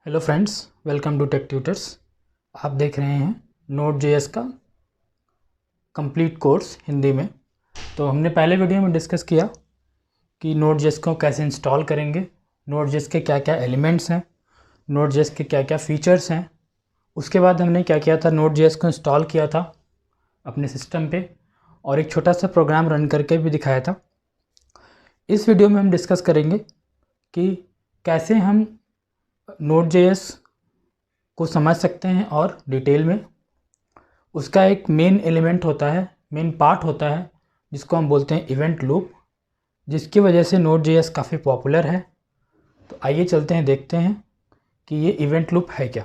Hello friends, welcome to tech tutors. आप देख रहे हैं Node.js का कंप्लीट कोर्स हिंदी में। तो हमने पहले वीडियो में डिस्कस किया कि Node.js को कैसे इंस्टॉल करेंगे, Node.js के क्या क्या एलिमेंट्स हैं, Node.js के क्या क्या फीचर्स हैं। उसके बाद हमने क्या किया था, Node.js को इंस्टॉल किया था अपने सिस्टम पे और एक छोटा सा प्रोग्राम रन करके भी दिखाया था। इस वीडियो में हम डिस्कस करेंगे कि कैसे हम Node.js को समझ सकते हैं और डिटेल में। उसका एक मेन एलिमेंट होता है, मेन पार्ट होता है जिसको हम बोलते हैं इवेंट लूप, जिसकी वजह से Node.js काफ़ी पॉपुलर है। तो आइए चलते हैं, देखते हैं कि ये इवेंट लूप है क्या।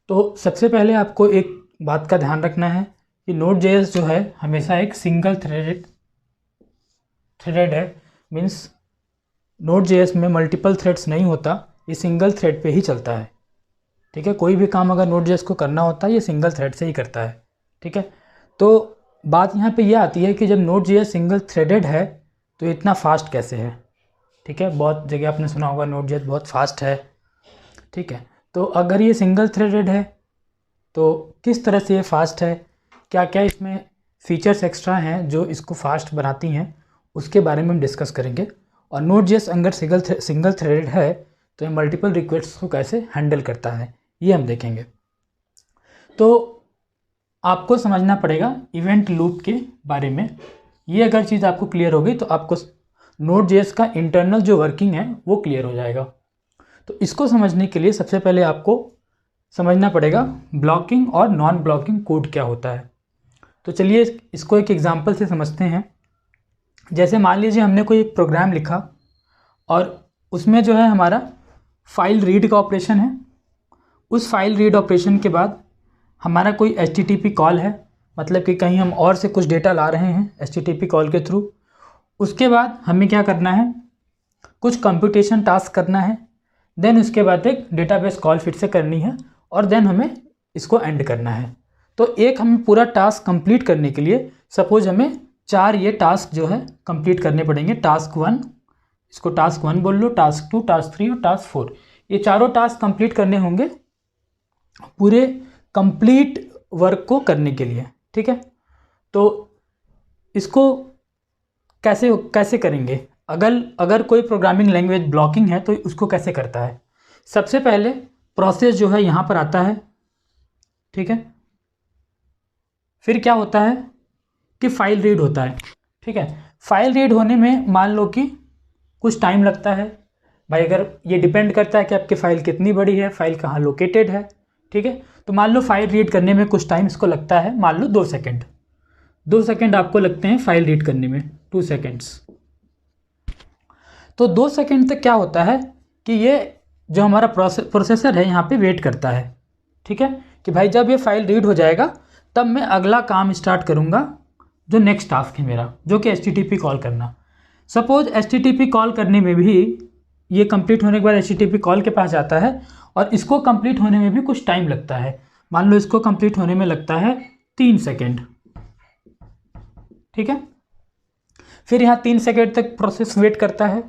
तो सबसे पहले आपको एक बात का ध्यान रखना है कि Node.js जो है हमेशा एक सिंगल थ्रेडेड है। मीन्स Node.js में मल्टीपल थ्रेड्स नहीं होता, ये सिंगल थ्रेड पे ही चलता है। ठीक है, कोई भी काम अगर Node.js को करना होता है ये सिंगल थ्रेड से ही करता है। ठीक है, तो बात यहाँ पे ये आती है कि जब Node.js सिंगल थ्रेडेड है तो इतना फास्ट कैसे है। ठीक है, बहुत जगह आपने सुना होगा Node.js बहुत फास्ट है। ठीक है, तो अगर ये सिंगल थ्रेडेड है तो किस तरह से ये फास्ट है, क्या क्या इसमें फीचर्स एक्स्ट्रा हैं जो इसको फास्ट बनाती हैं, उसके बारे में हम डिस्कस करेंगे। और Node.js अगर सिंगल थ्रेडेड है तो ये मल्टीपल रिक्वेस्ट को कैसे हैंडल करता है ये हम देखेंगे। तो आपको समझना पड़ेगा इवेंट लूप के बारे में। ये अगर चीज़ आपको क्लियर होगी तो आपको Node.js का इंटरनल जो वर्किंग है वो क्लियर हो जाएगा। तो इसको समझने के लिए सबसे पहले आपको समझना पड़ेगा ब्लॉकिंग और नॉन ब्लॉकिंग कोड क्या होता है। तो चलिए इसको एक एग्जांपल से समझते हैं। जैसे मान लीजिए हमने कोई एक प्रोग्राम लिखा और उसमें जो है हमारा फाइल रीड का ऑपरेशन है। उस फाइल रीड ऑपरेशन के बाद हमारा कोई HTTP कॉल है, मतलब कि कहीं हम और से कुछ डेटा ला रहे हैं HTTP कॉल के थ्रू। उसके बाद हमें क्या करना है, कुछ कंप्यूटेशन टास्क करना है, देन उसके बाद एक डेटाबेस कॉल फिर से करनी है और देन हमें इसको एंड करना है। तो एक हमें पूरा टास्क कंप्लीट करने के लिए सपोज हमें 4 ये टास्क जो है कंप्लीट करने पड़ेंगे। टास्क 1, इसको टास्क 1 बोल लो, टास्क 2, टास्क 3 और टास्क 4। ये चारों टास्क कंप्लीट करने होंगे पूरे कंप्लीट वर्क को करने के लिए। ठीक है, तो इसको कैसे करेंगे। अगर कोई प्रोग्रामिंग लैंग्वेज ब्लॉकिंग है तो उसको कैसे करता है। सबसे पहले प्रोसेस जो है यहाँ पर आता है। ठीक है, फिर क्या होता है कि फाइल रीड होता है। ठीक है, फाइल रीड होने में मान लो कि कुछ टाइम लगता है भाई। अगर ये डिपेंड करता है कि आपकी फ़ाइल कितनी बड़ी है, फाइल कहाँ लोकेटेड है। ठीक है, तो मान लो फाइल रीड करने में कुछ टाइम इसको लगता है, मान लो 2 सेकंड। 2 सेकंड आपको लगते हैं फाइल रीड करने में, 2 सेकंड्स। तो 2 सेकंड तक क्या होता है कि ये जो हमारा प्रोसेसर है यहाँ पे वेट करता है। ठीक है, कि भाई जब ये फाइल रीड हो जाएगा तब मैं अगला काम स्टार्ट करूँगा, जो नेक्स्ट टास्क है मेरा, जो कि HTTP कॉल करना। सपोज HTTP कॉल करने में भी ये कंप्लीट होने के बाद HTTP कॉल के पास जाता है और इसको कंप्लीट होने में भी कुछ टाइम लगता है। मान लो इसको कंप्लीट होने में लगता है 3 सेकंड। ठीक है, फिर यहाँ 3 सेकंड तक प्रोसेस वेट करता है।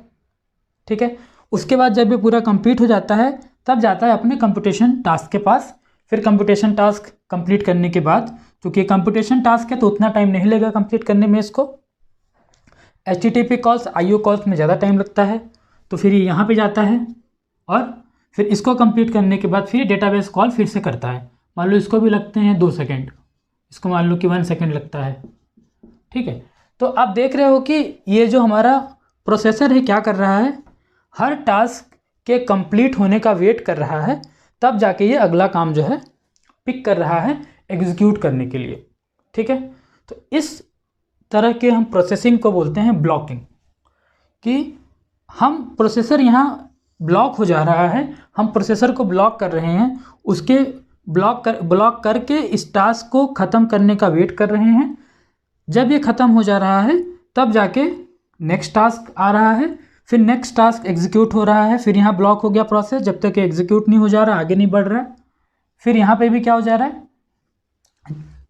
ठीक है, उसके बाद जब ये पूरा कंप्लीट हो जाता है तब जाता है अपने कंप्यूटेशन टास्क के पास। फिर कंप्यूटेशन टास्क कंप्लीट करने के बाद, क्योंकि कंप्यूटेशन टास्क है तो उतना टाइम नहीं लगेगा कंप्लीट करने में इसको। HTTP कॉल्स IO कॉल्स में ज़्यादा टाइम लगता है, तो फिर ये यहाँ पे जाता है और फिर इसको कंप्लीट करने के बाद फिर डेटाबेस कॉल फिर से करता है। मान लो इसको भी लगते हैं 2 सेकंड, इसको मान लो कि 1 सेकंड लगता है। ठीक है, तो आप देख रहे हो कि ये जो हमारा प्रोसेसर है क्या कर रहा है, हर टास्क के कंप्लीट होने का वेट कर रहा है, तब जाके ये अगला काम जो है पिक कर रहा है एग्जीक्यूट करने के लिए। ठीक है, तो इस तरह के हम प्रोसेसिंग को बोलते हैं ब्लॉकिंग, कि हम प्रोसेसर यहाँ ब्लॉक हो जा रहा है, हम प्रोसेसर को ब्लॉक कर रहे हैं, उसके ब्लॉक करके इस टास्क को ख़त्म करने का वेट कर रहे हैं। जब ये ख़त्म हो जा रहा है तब जाके नेक्स्ट टास्क आ रहा है, फिर नेक्स्ट टास्क एग्जीक्यूट हो रहा है। फिर यहाँ ब्लॉक हो गया प्रोसेस, जब तक एग्जीक्यूट नहीं हो जा रहा, आगे नहीं बढ़ रहा है। फिर यहाँ पे भी क्या हो जा रहा है,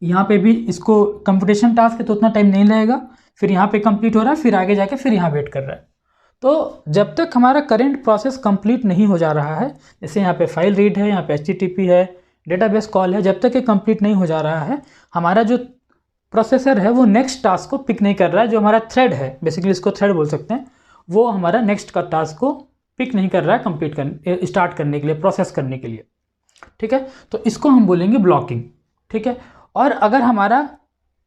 यहाँ पे भी इसको कंप्यूटेशन टास्क है तो उतना टाइम नहीं लगेगा। फिर यहाँ पे कंप्लीट हो रहा है, फिर आगे जाके फिर यहाँ वेट कर रहा है। तो जब तक हमारा करंट प्रोसेस कंप्लीट नहीं हो जा रहा है, जैसे यहाँ पे फाइल रीड है, यहाँ पे HTTP है, डेटाबेस कॉल है, जब तक ये कंप्लीट नहीं हो जा रहा है, हमारा जो प्रोसेसर है वो नेक्स्ट टास्क को पिक नहीं कर रहा है। जो हमारा थ्रेड है, बेसिकली इसको थ्रेड बोल सकते हैं, वो हमारा नेक्स्ट का टास्क को पिक नहीं कर रहा है कंप्लीट करने, स्टार्ट करने के लिए, प्रोसेस करने के लिए। ठीक है, तो इसको हम बोलेंगे ब्लॉकिंग। ठीक है, और अगर हमारा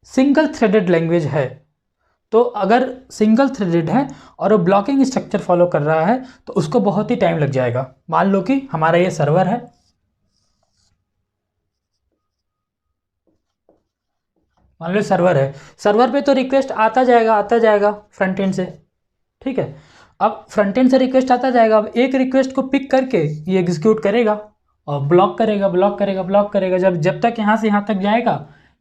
सिंगल थ्रेडेड लैंग्वेज है, तो अगर सिंगल थ्रेडेड है और वो ब्लॉकिंग स्ट्रक्चर फॉलो कर रहा है तो उसको बहुत ही टाइम लग जाएगा। मान लो कि हमारा ये सर्वर है, मान लो सर्वर है, सर्वर पे तो रिक्वेस्ट आता जाएगा फ्रंट एंड से। ठीक है, अब फ्रंट एंड से रिक्वेस्ट आता जाएगा, अब एक रिक्वेस्ट को पिक करके ये एग्जीक्यूट करेगा और ब्लॉक करेगा। जब तक यहाँ से यहाँ तक जाएगा,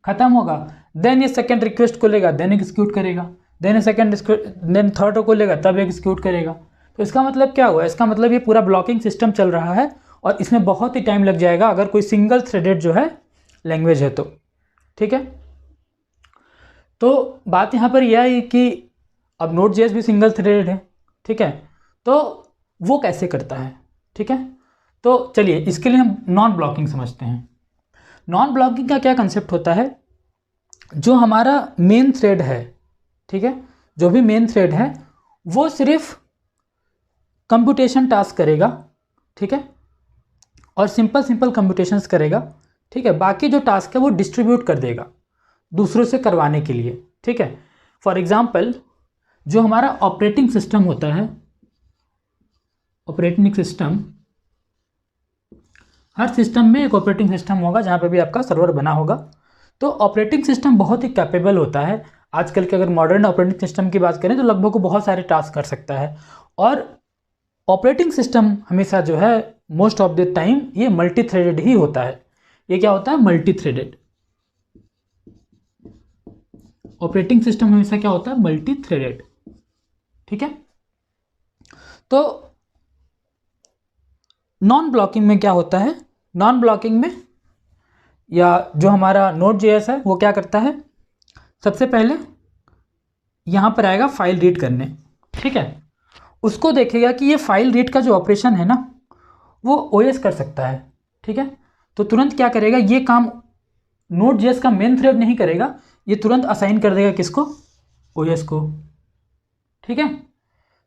खत्म होगा, देन ये सेकंड रिक्वेस्ट को लेगा, देन एग्जीक्यूट करेगा, देन थर्ड को लेगा, तब एग्जीक्यूट करेगा। तो इसका मतलब क्या हुआ? इसका मतलब ये पूरा ब्लॉकिंग सिस्टम चल रहा है और इसमें बहुत ही टाइम लग जाएगा अगर कोई सिंगल थ्रेडेड जो है लैंग्वेज है तो। ठीक है, तो बात यहाँ पर यह है कि अब Node.js भी सिंगल थ्रेडेड है। ठीक है, तो वो कैसे करता है? ठीक है, तो चलिए इसके लिए हम नॉन ब्लॉकिंग समझते हैं। नॉन ब्लॉकिंग का क्या कंसेप्ट होता है? जो हमारा मेन थ्रेड है, ठीक है, जो भी मेन थ्रेड है वो सिर्फ कंप्यूटेशन टास्क करेगा। ठीक है, और सिंपल कंप्यूटेशंस करेगा। ठीक है, बाकी जो टास्क है वो डिस्ट्रीब्यूट कर देगा दूसरों से करवाने के लिए। ठीक है, फॉर एग्जाम्पल जो हमारा ऑपरेटिंग सिस्टम होता है, ऑपरेटिंग सिस्टम, हर सिस्टम में एक ऑपरेटिंग सिस्टम होगा जहाँ पे भी आपका सर्वर बना होगा। तो ऑपरेटिंग सिस्टम बहुत ही कैपेबल होता है। आजकल के अगर मॉडर्न ऑपरेटिंग सिस्टम की बात करें तो लगभग वो बहुत सारे टास्क कर सकता है। और ऑपरेटिंग सिस्टम हमेशा जो है मोस्ट ऑफ द टाइम ये मल्टी थ्रेडेड ही होता है। ये क्या होता है? Multi threaded. ऑपरेटिंग सिस्टम हमेशा क्या होता है? Multi threaded. ठीक है, तो नॉन ब्लॉकिंग में क्या होता है? नॉन ब्लॉकिंग में या जो हमारा Node.js है वो क्या करता है? सबसे पहले यहाँ पर आएगा फाइल रीड करने। ठीक है, उसको देखेगा कि ये फाइल रीड का जो ऑपरेशन है ना वो OS कर सकता है। ठीक है, तो तुरंत क्या करेगा? ये काम Node.js का मेन थ्रेड नहीं करेगा, ये तुरंत असाइन कर देगा किसको? OS को। ठीक है,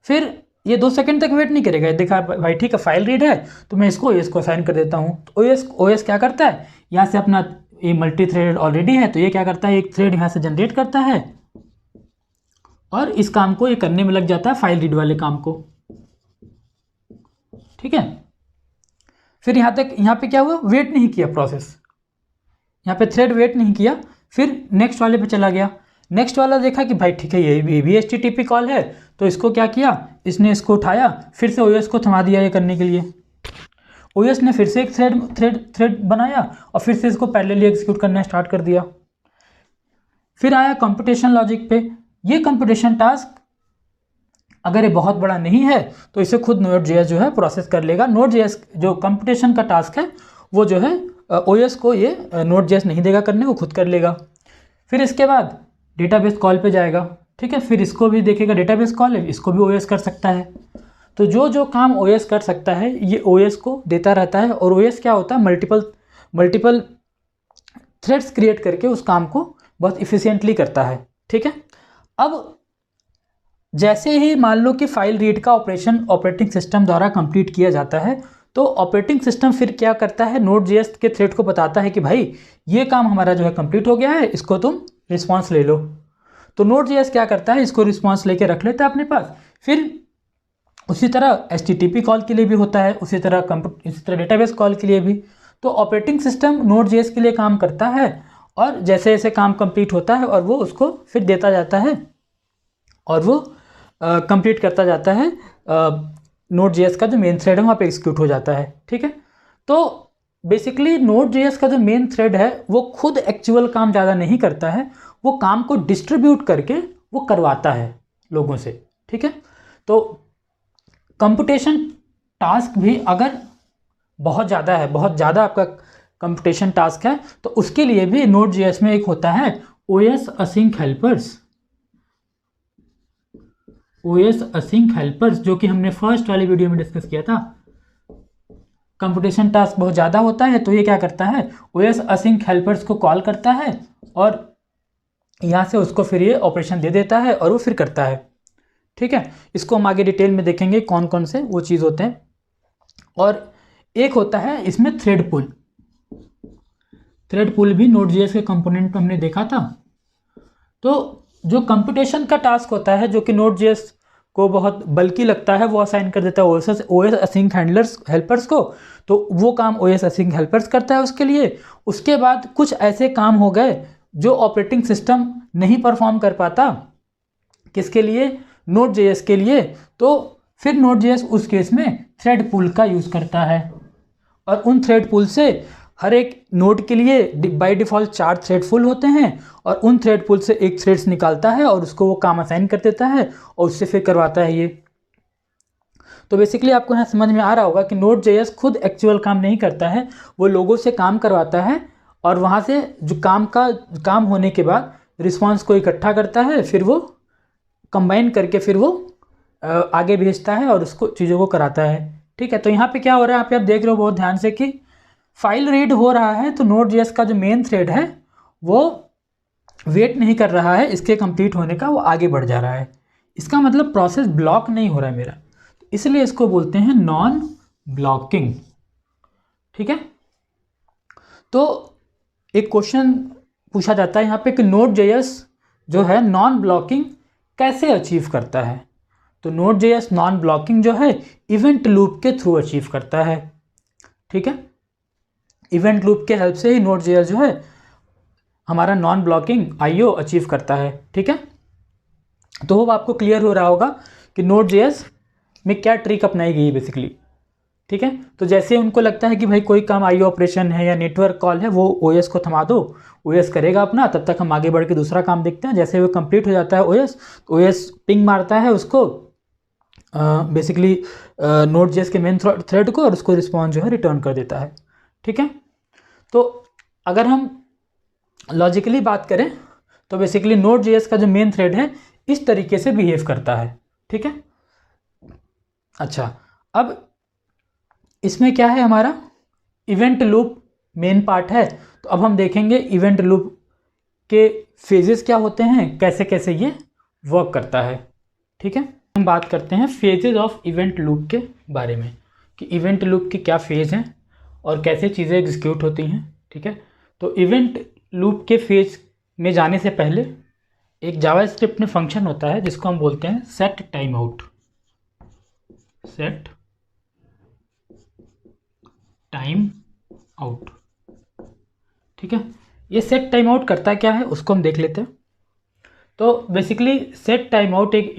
फिर ये 2 सेकंड तक वेट नहीं करेगा, देखा भाई ठीक है फाइल रीड है तो मैं इसको OS को असाइन कर देता हूँ। तो OS क्या करता है? यहाँ से अपना ये मल्टी थ्रेड ऑलरेडी है तो ये क्या करता है? एक थ्रेड यहाँ से जनरेट करता है और इस काम को ये करने में लग जाता है, फाइल रीड वाले काम को। ठीक है, फिर यहाँ पे क्या हुआ? वेट नहीं किया प्रोसेस, यहाँ पे थ्रेड वेट नहीं किया, फिर नेक्स्ट वाले पे चला गया। नेक्स्ट वाला देखा कि भाई ठीक है ये भी HTTP कॉल है, तो इसको क्या किया? इसने इसको उठाया, फिर से OS को थमा दिया ये करने के लिए। OS ने फिर से एक थ्रेड बनाया और फिर से इसको पैरेलली एग्जीक्यूट करना स्टार्ट कर दिया। फिर आया कंप्यूटेशन लॉजिक पे। ये कंप्यूटेशन टास्क अगर ये बहुत बड़ा नहीं है तो इसे खुद Node.js जो है प्रोसेस कर लेगा। Node.js जो कंप्यूटेशन का टास्क है वो जो है OS को ये Node.js नहीं देगा करने, वो खुद कर लेगा। फिर इसके बाद डेटाबेस कॉल पे जाएगा। ठीक है, फिर इसको भी देखेगा, डेटाबेस कॉल है, इसको भी OS कर सकता है। तो जो काम OS कर सकता है ये OS को देता रहता है। और OS क्या होता है? मल्टीपल थ्रेड्स क्रिएट करके उस काम को बहुत इफिशिएंटली करता है। ठीक है, अब जैसे ही मान लो कि फाइल रीड का ऑपरेशन ऑपरेटिंग सिस्टम द्वारा कंप्लीट किया जाता है तो ऑपरेटिंग सिस्टम फिर क्या करता है? Node.js के थ्रेड को बताता है कि भाई ये काम हमारा जो है कंप्लीट हो गया है, इसको तुम रिस्पॉन्स ले लो। तो Node.js क्या करता है? इसको रिस्पॉन्स लेके रख लेता है अपने पास। फिर उसी तरह HTTP कॉल के लिए भी होता है, उसी तरह डेटाबेस कॉल के लिए भी। तो ऑपरेटिंग सिस्टम Node.js के लिए काम करता है और जैसे जैसे काम कंप्लीट होता है और वो उसको फिर देता जाता है और वो कंप्लीट करता जाता है। Node.js का जो मेन थ्रेड है वहाँ पे एग्जीक्यूट हो जाता है। ठीक है, तो बेसिकली Node.js का जो मेन थ्रेड है वो खुद एक्चुअल काम ज़्यादा नहीं करता है, वो काम को डिस्ट्रीब्यूट करके वो करवाता है लोगों से। ठीक है, तो कंप्यूटेशन टास्क भी अगर बहुत ज़्यादा आपका कंप्यूटेशन टास्क है तो उसके लिए भी Node.js में एक होता है OS async helpers। OS async helpers, जो कि हमने फर्स्ट वाली वीडियो में डिस्कस किया था, कंप्यूटेशन टास्क बहुत ज़्यादा होता है तो ये क्या करता है, OS असिंक हेल्पर्स को कॉल करता है और यहाँ से उसको फिर ये ऑपरेशन दे देता है और वो फिर करता है। ठीक है, इसको हम आगे डिटेल में देखेंगे कौन कौन से वो चीज़ होते हैं। और एक होता है इसमें थ्रेड पुल। थ्रेड पुल भी Node.js के कंपोनेंट में हमने देखा था। तो जो कंप्यूटेशन का टास्क होता है जो कि Node.js को बहुत बल्कि लगता है, वो असाइन कर देता है OS असिंक हेल्पर्स को। तो वो काम OS असिंक हेल्पर्स करता है उसके लिए। उसके बाद कुछ ऐसे काम हो गए जो ऑपरेटिंग सिस्टम नहीं परफॉर्म कर पाता, किसके लिए, Node.js के लिए। तो फिर Node.js उस केस में थ्रेड पुल का यूज़ करता है और उन थ्रेड पुल से हर एक नोड के लिए बाय डिफ़ॉल्ट 4 थ्रेड फुल होते हैं और उन थ्रेड पुल से एक थ्रेड्स निकालता है और उसको वो काम असाइन कर देता है और उससे फिर करवाता है ये। तो बेसिकली आपको यहाँ समझ में आ रहा होगा कि Node.js खुद एक्चुअल काम नहीं करता है, वो लोगों से काम करवाता है और वहाँ से जो काम होने के बाद रिस्पॉन्स को इकट्ठा करता है, फिर वो कंबाइन करके फिर वो आगे भेजता है और उसको चीज़ों को कराता है। ठीक है, तो यहाँ पे क्या हो रहा है, यहाँ पे आप देख रहे हो बहुत ध्यान से कि फाइल रीड हो रहा है तो Node.js का जो मेन थ्रेड है वो वेट नहीं कर रहा है इसके कंप्लीट होने का, वो आगे बढ़ जा रहा है। इसका मतलब प्रोसेस ब्लॉक नहीं हो रहा है मेरा, इसलिए इसको बोलते हैं नॉन ब्लॉकिंग। ठीक है, तो एक क्वेश्चन पूछा जाता है यहाँ पे कि Node.js जो है नॉन ब्लॉकिंग कैसे अचीव करता है। तो Node.js नॉन ब्लॉकिंग जो है इवेंट लूप के थ्रू अचीव करता है। ठीक है, इवेंट लूप के हेल्प से ही Node.js जो है हमारा नॉन ब्लॉकिंग IO अचीव करता है। ठीक है, तो वो आपको क्लियर हो रहा होगा कि Node.js में क्या ट्रिक अपनाई गई है बेसिकली। ठीक है, तो जैसे उनको लगता है कि भाई कोई काम IO ऑपरेशन है या नेटवर्क कॉल है, वो OS को थमा दो, OS करेगा अपना, तब तक हम आगे बढ़ के दूसरा काम देखते हैं। जैसे वो कंप्लीट हो जाता है OS, तो OS पिंग मारता है उसको बेसिकली Node.js के मेन थ्रेड को और उसको रिस्पॉन्स जो है रिटर्न कर देता है। ठीक है, तो अगर हम लॉजिकली बात करें तो बेसिकली Node.js का जो मेन थ्रेड है इस तरीके से बिहेव करता है। ठीक है, अच्छा, अब इसमें क्या है, हमारा इवेंट लूप मेन पार्ट है। तो अब हम देखेंगे इवेंट लूप के फेजेस क्या होते हैं, कैसे कैसे ये वर्क करता है। ठीक है, हम बात करते हैं फेजेस ऑफ इवेंट लूप के बारे में कि इवेंट लूप के क्या फेज हैं और कैसे चीज़ें एग्जीक्यूट होती हैं। ठीक है, तो इवेंट लूप के फेज में जाने से पहले एक जावास्क्रिप्ट में फंक्शन होता है जिसको हम बोलते हैं set time out. Set time out. ठीक है, ये सेट टाइम आउट करता क्या है उसको हम देख लेते हैं। तो बेसिकली सेट टाइम आउट एक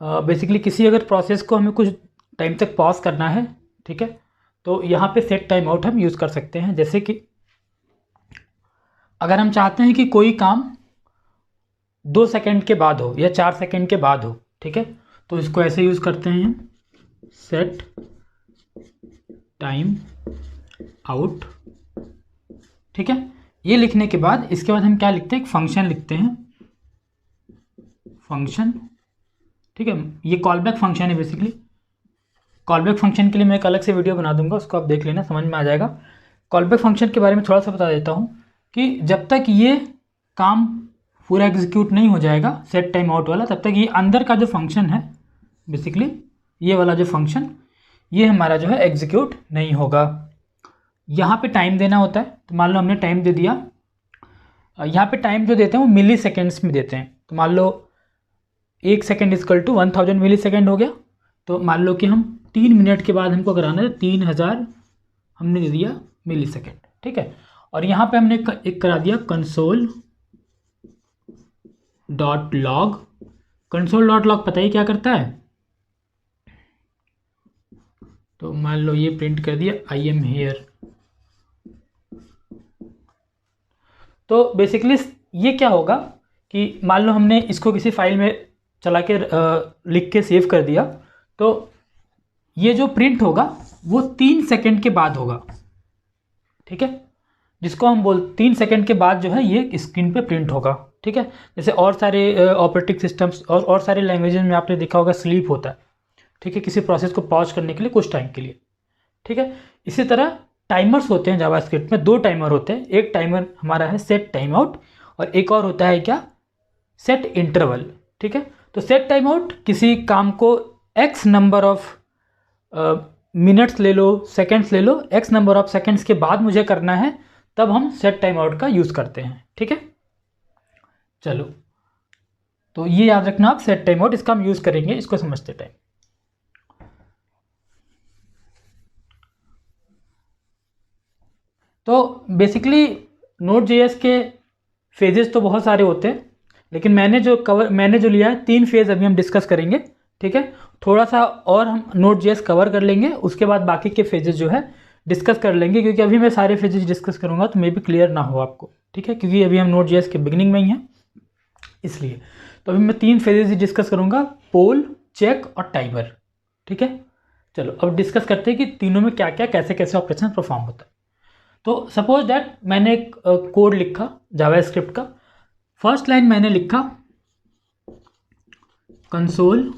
बेसिकली किसी अगर प्रोसेस को हमें कुछ टाइम तक पॉज करना है, ठीक है, तो यहाँ पे सेट टाइम आउट हम यूज़ कर सकते हैं। जैसे कि अगर हम चाहते हैं कि कोई काम 2 सेकंड के बाद हो या 4 सेकंड के बाद हो, ठीक है, तो इसको ऐसे यूज़ करते हैं सेट टाइम आउट। ठीक है, ये लिखने के बाद इसके बाद हम क्या लिखते हैं, एक फंक्शन लिखते हैं, फंक्शन। ठीक है, ये कॉलबैक फंक्शन है बेसिकली। कॉलबैक फंक्शन के लिए मैं एक अलग से वीडियो बना दूंगा, उसको आप देख लेना, समझ में आ जाएगा। कॉलबैक फंक्शन के बारे में थोड़ा सा बता देता हूँ कि जब तक ये काम पूरा एग्जीक्यूट नहीं हो जाएगा सेट टाइम आउट वाला, तब तक ये अंदर का जो फंक्शन है बेसिकली ये वाला जो फंक्शन, ये हमारा जो है एग्जीक्यूट नहीं होगा। यहाँ पे टाइम देना होता है। तो मान लो हमने टाइम दे दिया, यहाँ पे टाइम जो देते हैं वो मिली सेकेंड्स में देते हैं। तो मान लो 1 second is equal to 1000 millisecond हो गया। तो मान लो कि हम 3 मिनट के बाद हमको कराना है 3000 हमने दे दिया मिली सेकेंड। ठीक है, और यहाँ पे हमने एक करा दिया console dot log. Console dot log पता ही क्या करता है, तो मान लो ये प्रिंट कर दिया आई एम हेयर। तो बेसिकली ये क्या होगा कि मान लो हमने इसको किसी फाइल में चला के लिख के सेव कर दिया, तो ये जो प्रिंट होगा वो 3 सेकंड के बाद होगा। ठीक है, जिसको हम 3 सेकंड के बाद जो है ये स्क्रीन पे प्रिंट होगा। ठीक है। जैसे और सारे ऑपरेटिंग सिस्टम्स और सारे लैंग्वेजेस में आपने देखा होगा स्लीप होता है, ठीक है, किसी प्रोसेस को पॉज करने के लिए कुछ टाइम के लिए, ठीक है। इसी तरह टाइमर्स होते हैं जावास्क्रिप्ट में, 2 टाइमर होते हैं। एक टाइमर हमारा है सेट टाइम आउट और एक और होता है क्या, सेट इंटरवल, ठीक है। तो सेट टाइम आउट किसी काम को एक्स नंबर ऑफ मिनट्स ले लो, सेकंड्स ले लो, एक्स नंबर ऑफ सेकंड्स के बाद मुझे करना है, तब हम सेट टाइम आउट का यूज़ करते हैं, ठीक है। चलो, तो ये याद रखना आप, सेट टाइम आउट इसका हम यूज़ करेंगे इसको समझते टाइम। तो बेसिकली Node.js के फेजेस तो बहुत सारे होते हैं, लेकिन मैंने जो लिया है 3 फेज़ अभी हम डिस्कस करेंगे, ठीक है। थोड़ा सा और हम Node.js कवर कर लेंगे, उसके बाद बाकी के फेजेस जो है डिस्कस कर लेंगे, क्योंकि अभी मैं सारे फेजेस डिस्कस करूँगा तो मे भी क्लियर ना हो आपको, ठीक है, क्योंकि अभी हम Node.js के बिगिनिंग में ही हैं इसलिए। तो अभी मैं 3 फेजेस ही डिस्कस करूँगा, पोल, चेक और टाइमर, ठीक है। चलो अब डिस्कस करते हैं कि तीनों में क्या क्या कैसे कैसे ऑपरेशन परफॉर्म होता है। तो सपोज दैट मैंने एक कोड लिखा जावास्क्रिप्ट का। फर्स्ट लाइन मैंने लिखा कंसोल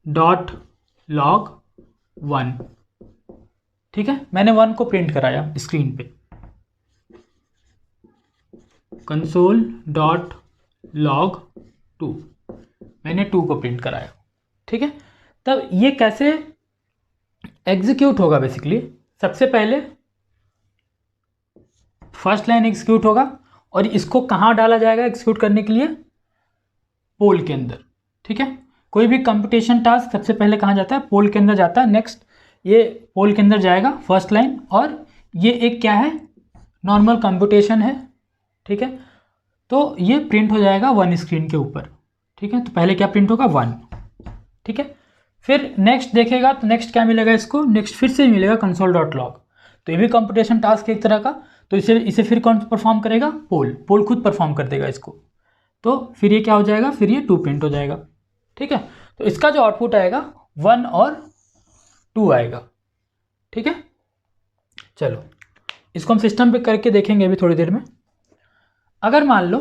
डॉट लॉग 1, ठीक है। मैंने 1 को प्रिंट कराया स्क्रीन पे, कंसोल डॉट लॉग 2, मैंने 2 को प्रिंट कराया, ठीक है। तब ये कैसे एग्जीक्यूट होगा, बेसिकली सबसे पहले फर्स्ट लाइन एग्जीक्यूट होगा और इसको कहाँ डाला जाएगा एग्जीक्यूट करने के लिए, पोल के अंदर, ठीक है। कोई भी कंप्यूटेशन टास्क सबसे पहले कहाँ जाता है, पोल के अंदर जाता है। नेक्स्ट ये पोल के अंदर जाएगा फर्स्ट लाइन, और ये एक क्या है, नॉर्मल कंप्यूटेशन है, ठीक है। तो ये प्रिंट हो जाएगा 1 स्क्रीन के ऊपर, ठीक है। तो पहले क्या प्रिंट होगा, 1, ठीक है। फिर नेक्स्ट देखेगा तो नेक्स्ट क्या मिलेगा इसको, नेक्स्ट फिर से मिलेगा कंसोल डॉट लॉग। तो ये भी कंप्यूटेशन टास्क एक तरह का, तो इसे फिर कौन परफॉर्म करेगा, पोल खुद परफॉर्म कर देगा इसको। तो फिर ये क्या हो जाएगा, फिर ये 2 प्रिंट हो जाएगा, ठीक है। तो इसका जो आउटपुट आएगा 1 और 2 आएगा, ठीक है। चलो इसको हम सिस्टम पे करके देखेंगे अभी थोड़ी देर में। अगर मान लो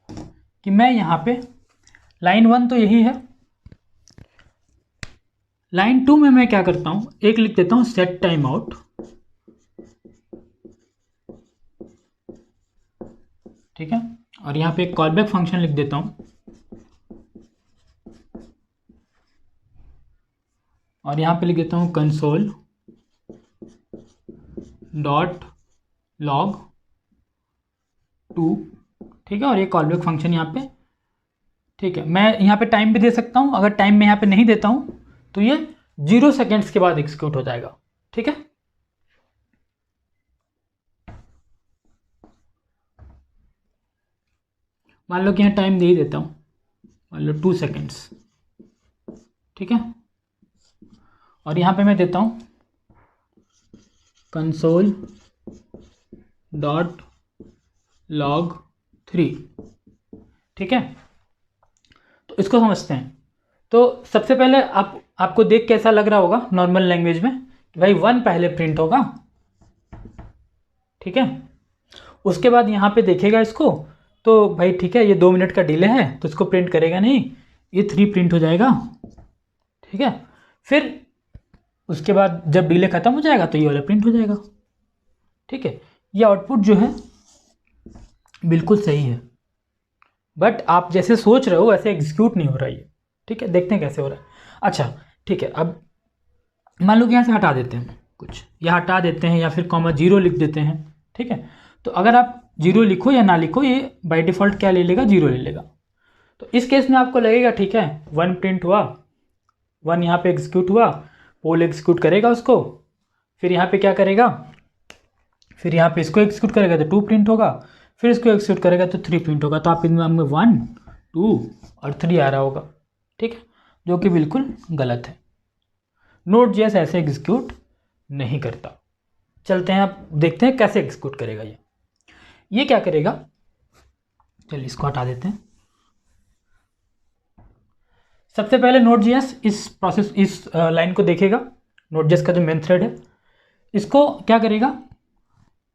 कि मैं यहाँ पे लाइन 1 तो यही है, लाइन 2 में मैं क्या करता हूँ, एक लिख देता हूँ सेट टाइम आउट, ठीक है। और यहाँ पे एक कॉलबैक फंक्शन लिख देता हूँ, और यहाँ पे लिख देता हूँ कंसोल डॉट लॉग 2, ठीक है। और ये कॉलबैक फंक्शन यहाँ पे, ठीक है। मैं यहाँ पे टाइम भी दे सकता हूँ, अगर टाइम मैं यहाँ पे नहीं देता हूँ तो ये 0 सेकेंड्स के बाद एग्जीक्यूट हो जाएगा, ठीक है। मान लो कि यहाँ टाइम दे ही देता हूँ, मान लो 2 सेकेंड्स, ठीक है। और यहाँ पे मैं देता हूँ कंसोल डॉट लॉग 3, ठीक है। तो इसको समझते हैं। तो सबसे पहले आपको देख के ऐसा लग रहा होगा नॉर्मल लैंग्वेज में कि भाई 1 पहले प्रिंट होगा, ठीक है। उसके बाद यहाँ पे देखेगा इसको, तो भाई ठीक है, ये 2 मिनट का डिले है तो इसको प्रिंट करेगा नहीं, ये 3 प्रिंट हो जाएगा, ठीक है। फिर उसके बाद जब डिले खत्म हो जाएगा तो ये वाला प्रिंट हो जाएगा, ठीक है। ये आउटपुट जो है बिल्कुल सही है, बट आप जैसे सोच रहे हो वैसे एग्जीक्यूट नहीं हो रहा है, ठीक है। देखते हैं कैसे हो रहा है। अच्छा ठीक है, अब मान लो कि यहाँ से हटा देते हैं कुछ, या हटा देते हैं या फिर कॉमा 0 लिख देते हैं, ठीक है। तो अगर आप 0 लिखो या ना लिखो, ये बाय डिफ़ॉल्ट क्या ले लेगा, 0 ले लेगा। तो इस केस में आपको लगेगा ठीक है 1 प्रिंट हुआ, 1 यहाँ पे एग्जीक्यूट हुआ, पोल एग्जीक्यूट करेगा उसको, फिर यहाँ पे क्या करेगा, फिर यहाँ पे इसको एग्जीक्यूट करेगा तो 2 प्रिंट होगा, फिर इसको एग्जीक्यूट करेगा तो 3 प्रिंट होगा। तो आप इनमें 1, 2 और 3 आ रहा होगा, ठीक है, जो कि बिल्कुल गलत है। Node.js ऐसे एग्जीक्यूट नहीं करता। चलते हैं, आप देखते हैं कैसे एग्जीक्यूट करेगा ये क्या करेगा। चलिए इसको हटा देते हैं। सबसे पहले Node.js इस लाइन को देखेगा, Node.js का जो मेन थ्रेड है, इसको क्या करेगा,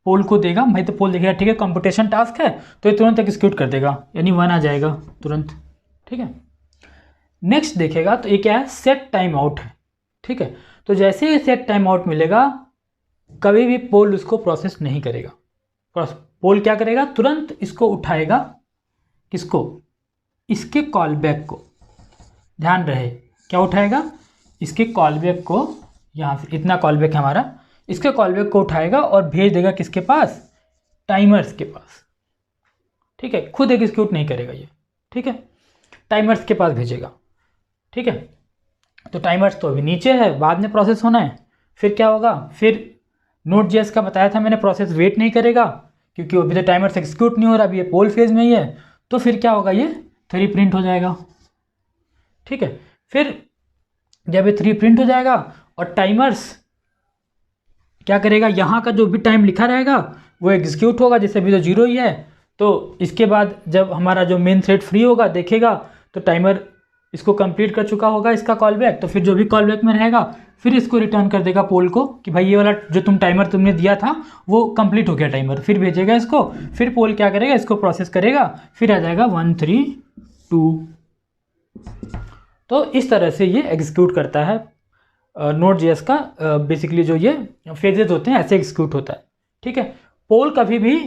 पोल को देगा भाई, तो पोल देखेगा ठीक है कंप्यूटेशन टास्क है, तो ये तुरंत एग्जीक्यूट कर देगा, यानी 1 आ जाएगा तुरंत। ठीक है, नेक्स्ट देखेगा तो ये क्या है, सेट टाइम आउट है। ठीक है, तो जैसे ही सेट टाइम आउट मिलेगा कभी भी पोल उसको प्रोसेस नहीं करेगा। पोल क्या करेगा, तुरंत इसको उठाएगा, किसको, इसके कॉल बैक को, ध्यान रहे क्या उठाएगा, इसके कॉल बैक को, यहाँ से इतना कॉल बैक है हमारा, इसके कॉल बैक को उठाएगा और भेज देगा किसके पास, टाइमर्स के पास। ठीक है, खुद एग्जीक्यूट नहीं करेगा ये। ठीक है, टाइमर्स के पास भेजेगा। ठीक है, तो टाइमर्स तो अभी नीचे है, बाद में प्रोसेस होना है। फिर क्या होगा, फिर Node.js का बताया था मैंने, प्रोसेस वेट नहीं करेगा क्योंकि अभी तो टाइमर्स एग्जीक्यूट नहीं हो रहा, अभी ये पोल फेज में ही है। तो फिर क्या होगा, ये 3 प्रिंट हो जाएगा। ठीक है, फिर जब ये 3 प्रिंट हो जाएगा और टाइमर्स क्या करेगा, यहाँ का जो भी टाइम लिखा रहेगा वो एग्जीक्यूट होगा, जैसे अभी तो 0 ही है। तो इसके बाद जब हमारा जो मेन थ्रेड फ्री होगा देखेगा तो टाइमर इसको कंप्लीट कर चुका होगा इसका कॉल बैक, तो फिर जो भी कॉल बैक में रहेगा फिर इसको रिटर्न कर देगा पोल को कि भाई ये वाला जो तुमने दिया था वो कंप्लीट हो गया टाइमर, फिर भेजेगा इसको। फिर पोल क्या करेगा, इसको प्रोसेस करेगा, फिर आ जाएगा 1 3 2। तो इस तरह से ये एग्जीक्यूट करता है Node.js का बेसिकली जो ये फेजेस होते हैं ऐसे एग्जीक्यूट होता है। ठीक है, पोल कभी भी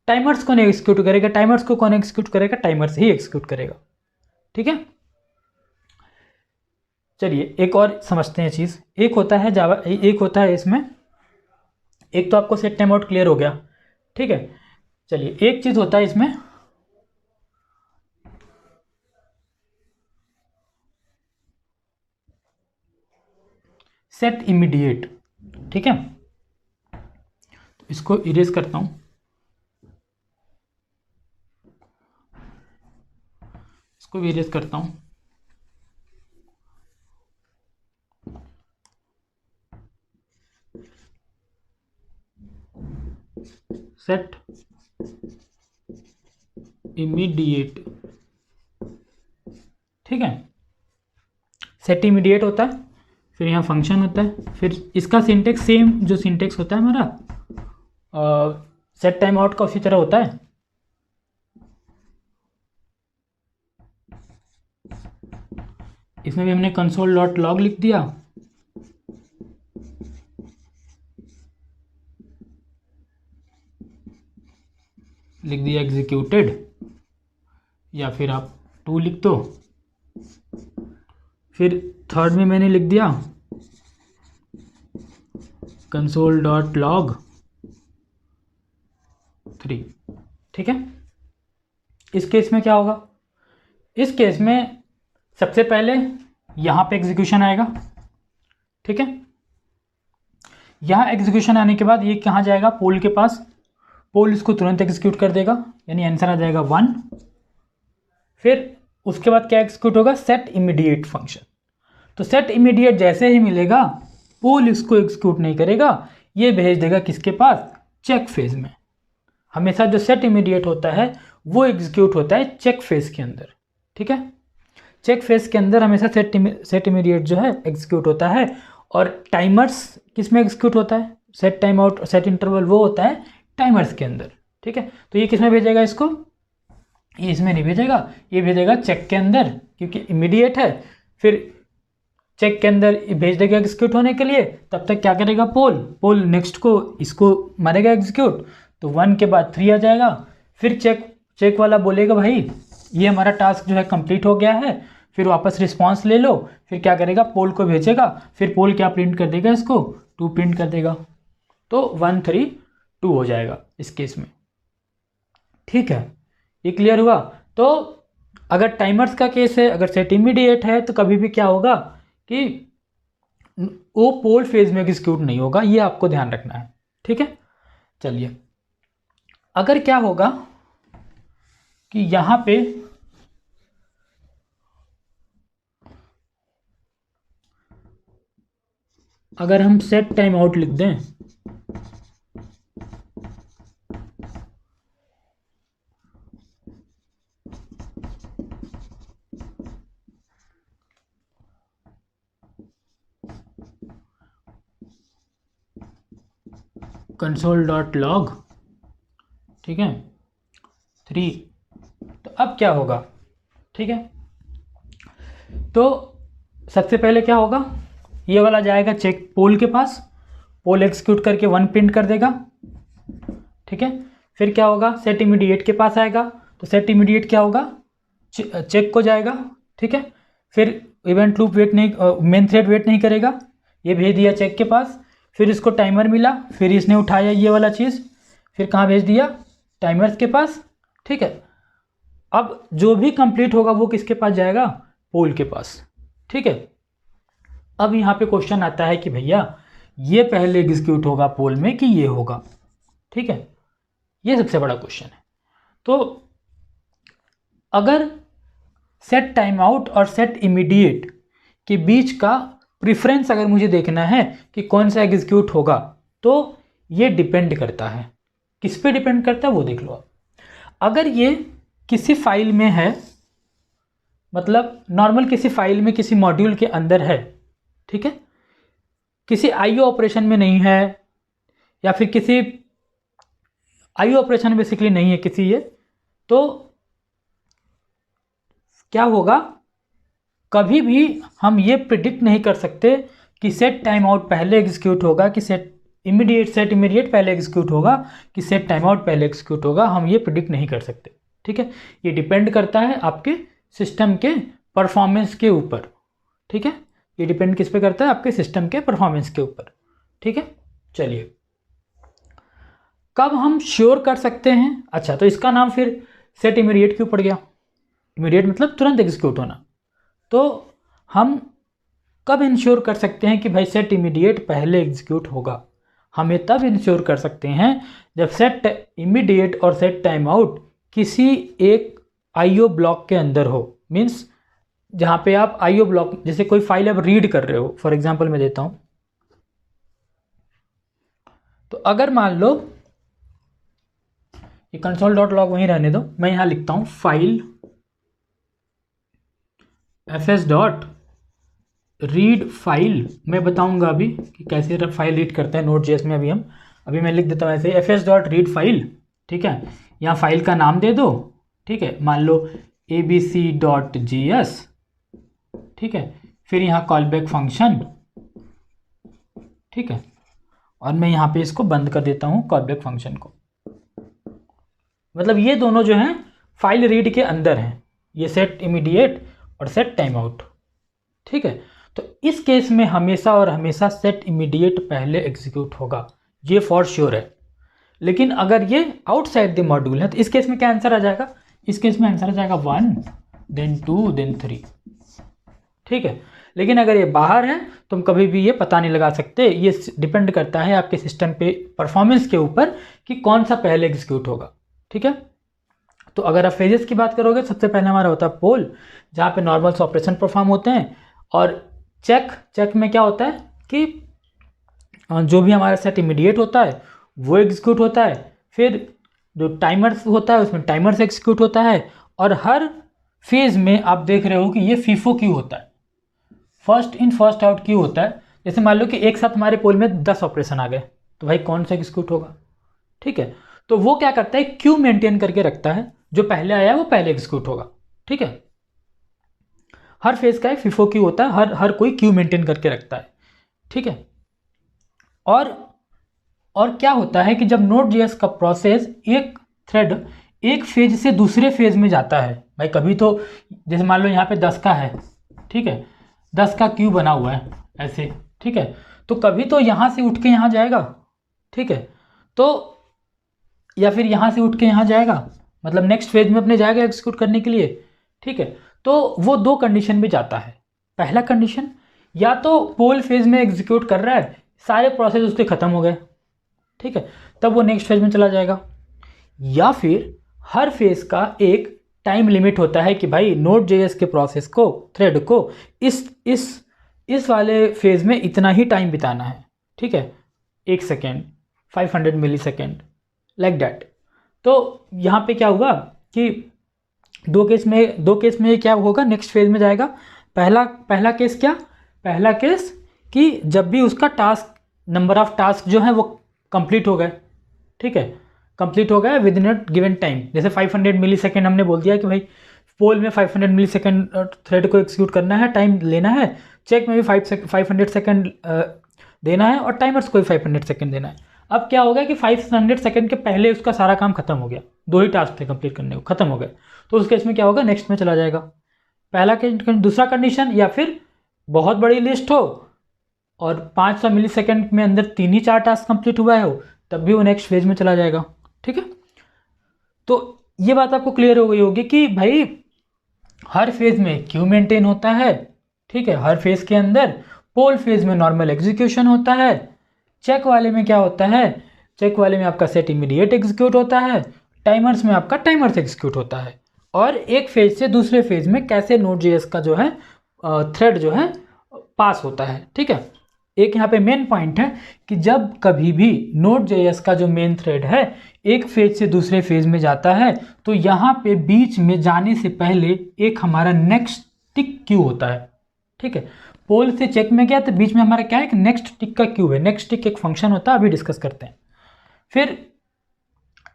टाइमर्स को नहीं एग्जीक्यूट करेगा, टाइमर्स को कौन एग्जीक्यूट करेगा, टाइमर्स ही एग्जीक्यूट करेगा। ठीक है, चलिए एक और समझते हैं चीज़। एक होता है जावा, एक होता है इसमें, एक तो आपको सेट टाइम आउट क्लियर हो गया। ठीक है, चलिए एक चीज़ होता है इसमें, सेट इमीडिएट। ठीक है, तो इसको इरेज करता हूं, इसको भी इरेज करता हूं। Set immediate. ठीक है, सेट इमीडिएट होता है, फिर यहाँ फंक्शन होता है, फिर इसका सिंटेक्स सेम जो सिंटेक्स होता है हमारा सेट टाइम आउट का उसी तरह होता है। इसमें भी हमने console.log लिख दिया, एग्जीक्यूटेड, या फिर आप 2 लिख दो। फिर थर्ड में मैंने लिख दिया console.log 3। ठीक है, इस केस में क्या होगा, इस केस में सबसे पहले यहाँ पे एग्जीक्यूशन आएगा। ठीक है, यहाँ एग्जीक्यूशन आने के बाद ये कहाँ जाएगा, पोल के पास, पोल इसको तुरंत एग्जीक्यूट कर देगा, यानी आंसर आ जाएगा 1। फिर उसके बाद क्या एग्जीक्यूट होगा, सेट इमीडिएट फंक्शन। तो सेट इमीडिएट जैसे ही मिलेगा पोल इसको एग्जीक्यूट नहीं करेगा, ये भेज देगा किसके पास, चेक फेज में। हमेशा जो सेट इमीडिएट होता है वो एग्जीक्यूट होता है चेक फेज के अंदर। ठीक है, चेक फेज के अंदर हमेशा सेट इमीडिएट जो है एग्जीक्यूट होता है। और टाइमर्स किस में एग्जीक्यूट होता है, set time out set interval वो होता है टाइमर्स के अंदर। ठीक है, तो ये किस में भेजेगा इसको, ये इसमें नहीं भेजेगा, ये भेजेगा चेक के अंदर क्योंकि इमीडिएट है। फिर चेक के अंदर भेज देगा एग्जीक्यूट होने के लिए, तब तक क्या करेगा पोल नेक्स्ट को इसको मारेगा एग्जीक्यूट, तो 1 के बाद 3 आ जाएगा। फिर चेक वाला बोलेगा भाई ये हमारा टास्क जो है कंप्लीट हो गया है, फिर वापस रिस्पांस ले लो। फिर क्या करेगा, पोल को भेजेगा, फिर पोल क्या प्रिंट कर देगा, इसको 2 प्रिंट कर देगा, तो 1 3 2 हो जाएगा इस केस में। ठीक है, ये क्लियर हुआ। तो अगर टाइमर्स का केस है, अगर सेट इमीडिएट है, तो कभी भी क्या होगा कि वो पोल फेज में एग्जीक्यूट नहीं होगा, ये आपको ध्यान रखना है। ठीक है, चलिए अगर क्या होगा कि यहाँ पे अगर हम सेट टाइम आउट लिख दें, कंसोल डॉट लॉग, ठीक है 3। तो अब क्या होगा, ठीक है, तो सबसे पहले क्या होगा, ये वाला जाएगा चेक पोल के पास, पोल एग्जीक्यूट करके 1 प्रिंट कर देगा, ठीक है। फिर क्या होगा, सेट इमीडिएट के पास आएगा, तो सेट इमीडिएट क्या होगा, चेक को जाएगा, ठीक है। फिर इवेंट लूप वेट नहीं, मेन थ्रेड वेट नहीं करेगा, ये भेज दिया चेक के पास। फिर इसको टाइमर मिला, फिर इसने उठाया ये वाला चीज़, फिर कहाँ भेज दिया, टाइमर्स के पास, ठीक है। अब जो भी कंप्लीट होगा वो किसके पास जाएगा, पोल के पास, ठीक है। अब यहाँ पे क्वेश्चन आता है कि भैया ये पहले एग्जीक्यूट होगा पोल में कि ये होगा, ठीक है, ये सबसे बड़ा क्वेश्चन है। तो अगर सेट टाइम आउट और सेट इमीडिएट के बीच का प्रेफरेंस अगर मुझे देखना है कि कौन सा एग्जीक्यूट होगा, तो ये डिपेंड करता है, किस पे डिपेंड करता है वो देख लो आप। अगर ये किसी फाइल में है, मतलब नॉर्मल किसी फाइल में किसी मॉड्यूल के अंदर है, ठीक है, किसी आईओ ऑपरेशन में नहीं है, या फिर किसी आईओ ऑपरेशन बेसिकली नहीं है किसी ये, तो क्या होगा, कभी भी हम ये प्रिडिक्ट नहीं कर सकते कि सेट टाइम आउट पहले एग्जीक्यूट होगा कि सेट इमीडिएट पहले एग्जीक्यूट होगा कि सेट टाइम आउट पहले एग्जीक्यूट होगा, हम ये प्रिडिक्ट नहीं कर सकते, ठीक है। ये डिपेंड करता है आपके सिस्टम के परफॉर्मेंस के ऊपर, ठीक है, ये डिपेंड किस पे करता है, आपके सिस्टम के परफॉर्मेंस के ऊपर, ठीक है। चलिए, कब हम श्योर कर सकते हैं, अच्छा तो इसका नाम फिर सेट इमीडिएट क्यों पड़ गया, इमीडिएट मतलब तुरंत एग्जीक्यूट होना। तो हम कब इंश्योर कर सकते हैं कि भाई सेट इमीडिएट पहले एग्जीक्यूट होगा, हमें तब इंश्योर कर सकते हैं जब सेट इमीडिएट और सेट टाइम आउट किसी एक आईओ ब्लॉक के अंदर हो। मीन्स जहाँ पे आप आईओ ब्लॉक, जैसे कोई फाइल आप रीड कर रहे हो, फॉर एग्जांपल मैं देता हूँ, तो अगर मान लो ये कंसोल डॉट लॉग वहीं रहने दो, मैं यहाँ लिखता हूँ file fs dot read file, मैं बताऊंगा अभी कि कैसे फाइल रीड करता है Node.js में। अभी मैं लिख देता हूँ ऐसे fs डॉट रीड फाइल, ठीक है। यहाँ फाइल का नाम दे दो, ठीक है, मान लो abc.js, ठीक है। फिर यहाँ कॉलबैक फंक्शन, ठीक है, और मैं यहाँ पे इसको बंद कर देता हूँ कॉलबैक फंक्शन को। मतलब ये दोनों जो हैं फाइल रीड के अंदर हैं, ये सेट इमीडिएट और सेट टाइम आउट, ठीक है। तो इस केस में हमेशा और हमेशा सेट इमीडिएट पहले एग्जीक्यूट होगा, ये फॉर श्योर है। लेकिन अगर ये आउटसाइड द मॉड्यूल है तो इस केस में क्या आंसर आ जाएगा, इस केस में आंसर आ जाएगा 1 then 2 then 3, ठीक है। लेकिन अगर ये बाहर है तो हम कभी भी ये पता नहीं लगा सकते, ये डिपेंड करता है आपके सिस्टम पे परफॉर्मेंस के ऊपर कि कौन सा पहले एग्जीक्यूट होगा, ठीक है। तो अगर आप फेजेस की बात करोगे, सबसे पहले हमारा होता है पोल, जहाँ पे नॉर्मल से ऑपरेशन परफॉर्म होते हैं, और चेक में क्या होता है कि जो भी हमारा सेट इमीडिएट होता है वो एग्जीक्यूट होता है, फिर जो टाइमर्स होता है उसमें टाइमर से एग्जीक्यूट होता है, और हर फेज में आप देख रहे हो कि ये फीफो क्यू होता है, first in first out Q होता है। जैसे मान लो कि एक साथ हमारे पोल में 10 ऑपरेशन आ गए, तो भाई कौन सा एग्जीक्यूट होगा, ठीक है। तो वो क्या करता है, क्यू मेंटेन करके रखता है, जो पहले आया वो पहले एग्जीक्यूट होगा, ठीक है। हर फेज का एक फिफो क्यू होता है, हर कोई क्यू मेंटेन करके रखता है, ठीक है। और क्या होता है कि जब Node.js का प्रोसेस एक थ्रेड एक फेज से दूसरे फेज में जाता है, भाई कभी तो जैसे मान लो यहाँ पे 10 का है, ठीक है, 10 का क्यू बना हुआ है ऐसे, ठीक है, तो कभी तो यहाँ से उठ के यहाँ जाएगा, ठीक है, तो या फिर यहाँ से उठ के यहाँ जाएगा, मतलब नेक्स्ट फेज में अपने जाएगा एग्जीक्यूट करने के लिए, ठीक है। तो वो दो कंडीशन में जाता है। पहला कंडीशन, या तो पोल फेज में एग्जीक्यूट कर रहा है, सारे प्रोसेस उसके ख़त्म हो गए, ठीक है, तब वो नेक्स्ट फेज में चला जाएगा, या फिर हर फेज का एक टाइम लिमिट होता है कि भाई Node.js के प्रोसेस को, थ्रेड को इस वाले फेज में इतना ही टाइम बिताना है, ठीक है, 1 second, 500 millisecond, like that. तो यहाँ पे क्या हुआ कि दो केस में क्या होगा, नेक्स्ट फेज में जाएगा। पहला केस क्या, पहला केस कि जब भी उसका टास्क, नंबर ऑफ टास्क जो है वो कंप्लीट हो गए, ठीक है, कंप्लीट हो गया with in a given time. जैसे 500 मिली सेकेंड हमने बोल दिया कि भाई पोल में 500 मिली सेकेंड थ्रेड को एग्जीक्यूट करना है, टाइम लेना है, चेक में भी 500 सेकेंड देना है और टाइमर्स को भी 500 सेकेंड देना है। अब क्या हो गया कि 500 सेकेंड के पहले उसका सारा काम खत्म हो गया, 2 ही टास्क थे कंप्लीट करने को, खत्म हो गए, तो उस केस में क्या होगा, नेक्स्ट में चला जाएगा। पहला दूसरा कंडीशन, या फिर बहुत बड़ी लिस्ट हो और 500 मिली सेकेंड में अंदर 3 ही 4 टास्क कंप्लीट हुआ है हो, तब भी वो नेक्स्ट फेज में चला जाएगा, ठीक है। तो ये बात आपको क्लियर हो गई होगी कि भाई हर फेज में क्यू मेंटेन होता है, ठीक है, हर फेज के अंदर पोल फेज में नॉर्मल एग्जीक्यूशन होता है, चेक वाले में क्या होता है, चेक वाले में आपका सेट इमीडिएट एग्जीक्यूट होता है, टाइमर्स में आपका टाइमर्स एग्जीक्यूट होता है, और एक फेज से दूसरे फेज में कैसे Node.js का जो है थ्रेड जो है पास होता है, ठीक है। एक यहाँ पे मेन पॉइंट है कि जब कभी भी Node.js का जो मेन थ्रेड है एक फेज से दूसरे फेज में जाता है, तो यहाँ पे बीच में जाने से पहले एक हमारा नेक्स्ट टिक क्यू होता है, ठीक है। पोल से चेक में गया तो बीच में हमारा क्या है, एक नेक्स्ट टिक का क्यू है, नेक्स्ट टिक एक फंक्शन होता है, अभी डिस्कस करते हैं। फिर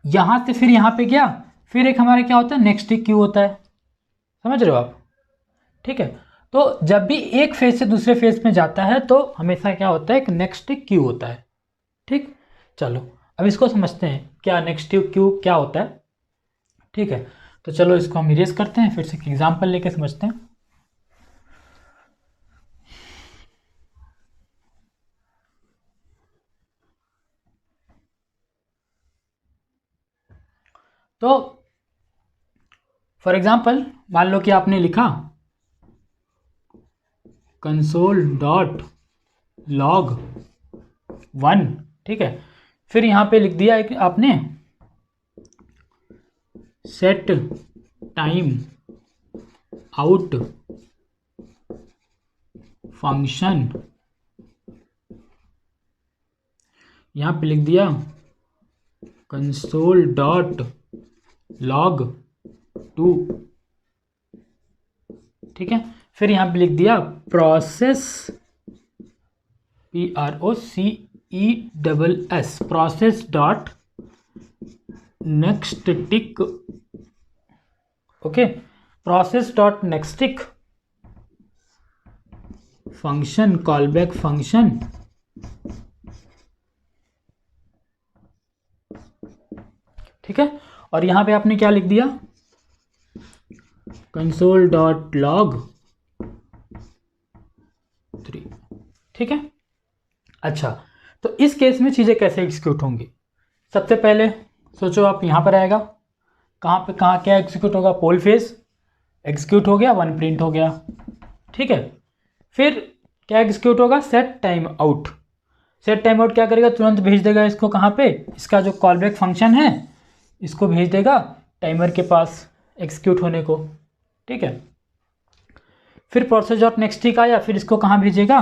यहाँ से फिर यहाँ पे गया, फिर एक हमारा क्या होता है, नेक्स्ट टिक क्यू होता है, समझ रहे हो आप, ठीक है। तो जब भी एक फेज से दूसरे फेज में जाता है तो हमेशा क्या होता है, एक नेक्स्ट टिक क्यू होता है, ठीक। चलो अब इसको समझते हैं, क्या नेक्स्ट टिक क्यू क्या होता है, ठीक है। तो चलो इसको हम इरेज करते हैं, फिर से एक एग्जाम्पल लेके समझते हैं। तो फॉर एग्जाम्पल मान लो कि आपने लिखा console.log 1, ठीक है। फिर यहाँ पे लिख दिया एक आपने सेट टाइम आउट फंक्शन, यहाँ पे लिख दिया console.log 2, ठीक है। फिर यहाँ पे लिख दिया process PROCESS process dot next tick, okay, process dot next tick function, callback function, ठीक है। और यहाँ पे आपने क्या लिख दिया, console.log 3, ठीक है। अच्छा, तो इस केस में चीज़ें कैसे एग्जीक्यूट होंगी, सबसे पहले सोचो आप, यहाँ पर आएगा, कहाँ पे कहाँ क्या एग्जीक्यूट होगा, पोल फेज एग्जीक्यूट हो गया, 1 प्रिंट हो गया, ठीक है। फिर क्या एग्जीक्यूट होगा, set time out, set time out क्या करेगा, तुरंत भेज देगा इसको कहाँ पे, इसका जो कॉलबैक फंक्शन है इसको भेज देगा टाइमर के पास एग्जीक्यूट होने को, ठीक है। फिर प्रोसेस डॉट नेक्स्ट टिक आया, फिर इसको कहाँ भेजेगा,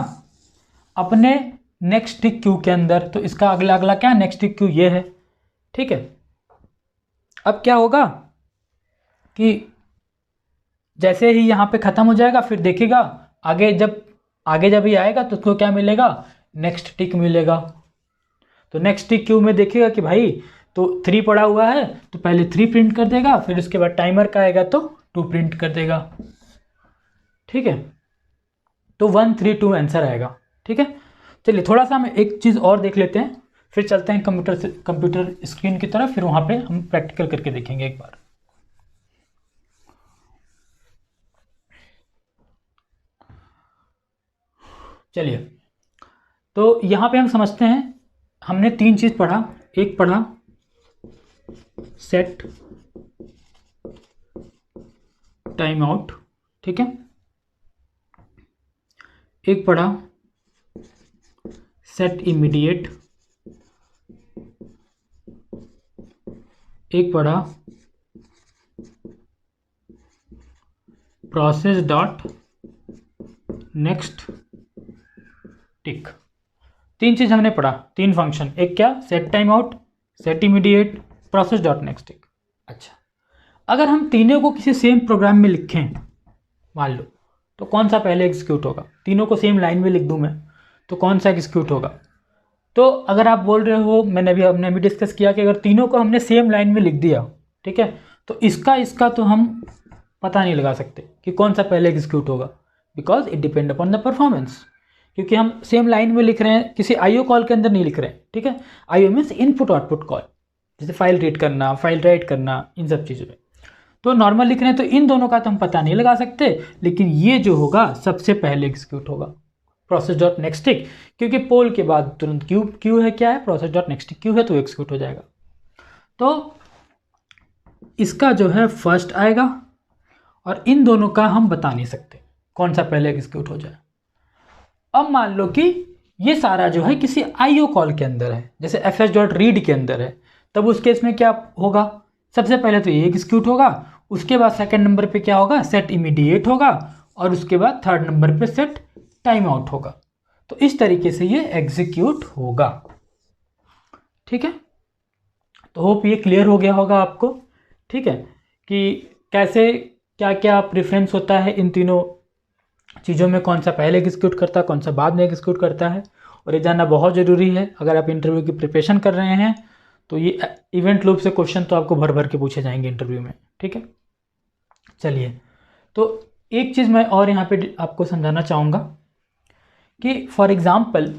अपने नेक्स्ट टिक क्यू के अंदर, तो इसका अगला अगला क्या, नेक्स्ट टिक क्यू ये है, ठीक है। अब क्या होगा कि जैसे ही यहाँ पे ख़त्म हो जाएगा, फिर देखेगा आगे जब ही आएगा तो उसको क्या मिलेगा, नेक्स्ट टिक मिलेगा। तो नेक्स्ट टिक क्यू में देखेगा कि भाई तो 3 पड़ा हुआ है, तो पहले 3 प्रिंट कर देगा, फिर उसके बाद टाइमर का आएगा तो 2 प्रिंट कर देगा, ठीक है। तो 1 3 2 आंसर आएगा, ठीक है। चलिए थोड़ा सा हम एक चीज़ और देख लेते हैं, फिर चलते हैं कंप्यूटर स्क्रीन की तरफ, फिर वहाँ पे हम प्रैक्टिकल करके देखेंगे एक बार। चलिए, तो यहाँ पे हम समझते हैं, हमने 3 चीज़ पढ़ा, एक पढ़ा सेट टाइम आउट, ठीक है, एक पढ़ा सेट इमीडिएट, एक पढ़ा प्रोसेस डॉट नेक्स्ट टिक। 3 चीज़ हमने पढ़ा, 3 फंक्शन, एक क्या, set time out, set immediate, process dot next tick. अच्छा, अगर हम तीनों को किसी सेम प्रोग्राम में लिखें मान लो, तो कौन सा पहले एग्जीक्यूट होगा, तीनों को सेम लाइन में लिख दूं मैं तो कौन सा एग्जीक्यूट होगा, तो अगर आप बोल रहे हो, हमने अभी डिस्कस किया कि अगर तीनों को हमने सेम लाइन में लिख दिया, ठीक है, तो इसका तो हम पता नहीं लगा सकते कि कौन सा पहले एग्जीक्यूट होगा, because it depend upon the performance, क्योंकि हम सेम लाइन में लिख रहे हैं, किसी आईओ कॉल के अंदर नहीं लिख रहे हैं, ठीक है। IO means input output call, जैसे फाइल रीड करना, फाइल राइट करना, इन सब चीज़ों में तो नॉर्मल लिख रहे हैं, तो इन दोनों का तो हम पता नहीं लगा सकते, लेकिन ये जो होगा सबसे पहले एग्जीक्यूट होगा, प्रोसेस डॉट नेक्स्ट टिक, क्योंकि पोल के बाद तुरंत क्यू है, क्या है, process dot next tick Q है, तो एग्जीक्यूट हो जाएगा। तो इसका जो है फर्स्ट आएगा, और इन दोनों का हम बता नहीं सकते कौन सा पहले एग्जीक्यूट हो जाए। अब मान लो कि ये सारा जो है किसी आईओ कॉल के अंदर है, जैसे fh डॉट रीड के अंदर है, तब उस केस में क्या होगा, सबसे पहले तो ये एग्जीक्यूट होगा, उसके बाद सेकंड नंबर पे क्या होगा, सेट इमीडिएट होगा, और उसके बाद थर्ड नंबर पे सेट टाइम आउट होगा। तो इस तरीके से ये एग्जीक्यूट होगा, ठीक है। तो होप ये क्लियर हो गया होगा आपको, ठीक है, कि कैसे क्या क्या प्रेफरेंस होता है इन तीनों चीज़ों में, कौन सा पहले एग्जीक्यूट करता है, कौन सा बाद में एग्जीक्यूट करता है। और ये जानना बहुत ज़रूरी है, अगर आप इंटरव्यू की प्रिपरेशन कर रहे हैं तो ये इवेंट लूप से क्वेश्चन तो आपको भर भर के पूछे जाएंगे इंटरव्यू में, ठीक है। चलिए, तो एक चीज़ मैं और यहाँ पे आपको समझाना चाहूँगा कि फॉर एग्ज़ाम्पल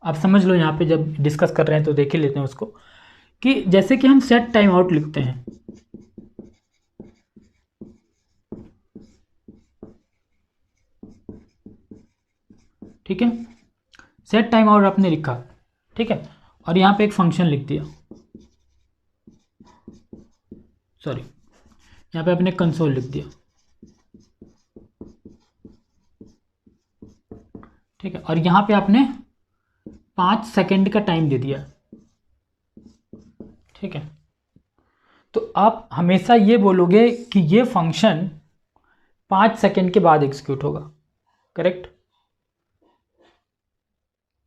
आप समझ लो, यहाँ पे जब डिस्कस कर रहे हैं तो देख ही लेते हैं उसको, कि जैसे कि हम सेट टाइम आउट लिखते हैं, ठीक है, सेट टाइम आउट आपने लिखा, ठीक है, और यहाँ पे एक फंक्शन लिख दिया, सॉरी, यहाँ पे आपने कंसोल लिख दिया, ठीक है, और यहाँ पे आपने 5 सेकंड का टाइम दे दिया, ठीक है। तो आप हमेशा ये बोलोगे कि ये फंक्शन 5 सेकंड के बाद एग्जीक्यूट होगा, करेक्ट,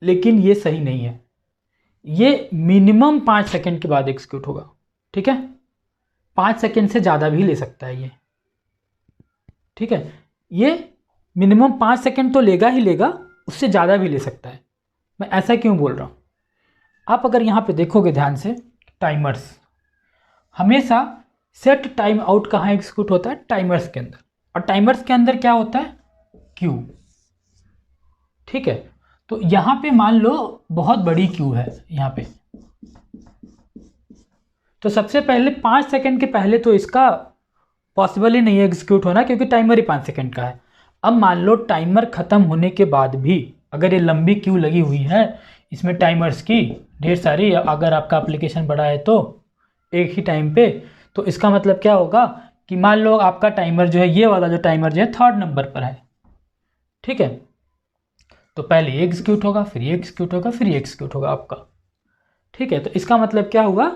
लेकिन ये सही नहीं है, ये मिनिमम 5 सेकंड के बाद एग्जीक्यूट होगा, ठीक है। 5 सेकंड से ज़्यादा भी ले सकता है ये, ठीक है, ये मिनिमम 5 सेकंड तो लेगा ही लेगा, उससे ज़्यादा भी ले सकता है। मैं ऐसा क्यों बोल रहा हूँ, आप अगर यहाँ पे देखोगे ध्यान से, टाइमर्स हमेशा सेट टाइम आउट कहाँ एग्जीक्यूट होता है, टाइमर्स के अंदर, और टाइमर्स के अंदर क्या होता है, क्यू, ठीक है। तो यहाँ पे मान लो बहुत बड़ी क्यू है यहाँ पे, तो सबसे पहले 5 सेकंड के पहले तो इसका पॉसिबल ही नहीं है एग्जीक्यूट होना, क्योंकि टाइमर ही 5 सेकंड का है। अब मान लो टाइमर ख़त्म होने के बाद भी अगर ये लंबी क्यू लगी हुई है, इसमें टाइमर्स की ढेर सारी, अगर आपका एप्लीकेशन बड़ा है तो एक ही टाइम पे, तो इसका मतलब क्या होगा कि मान लो आपका टाइमर जो है, ये वाला जो टाइमर जो है थर्ड नंबर पर है, ठीक है, तो पहले ये एग्जीक्यूट होगा, फिर ये एग्जीक्यूट होगा, फिर ये एग्जीक्यूट होगा आपका, ठीक है। तो इसका मतलब क्या हुआ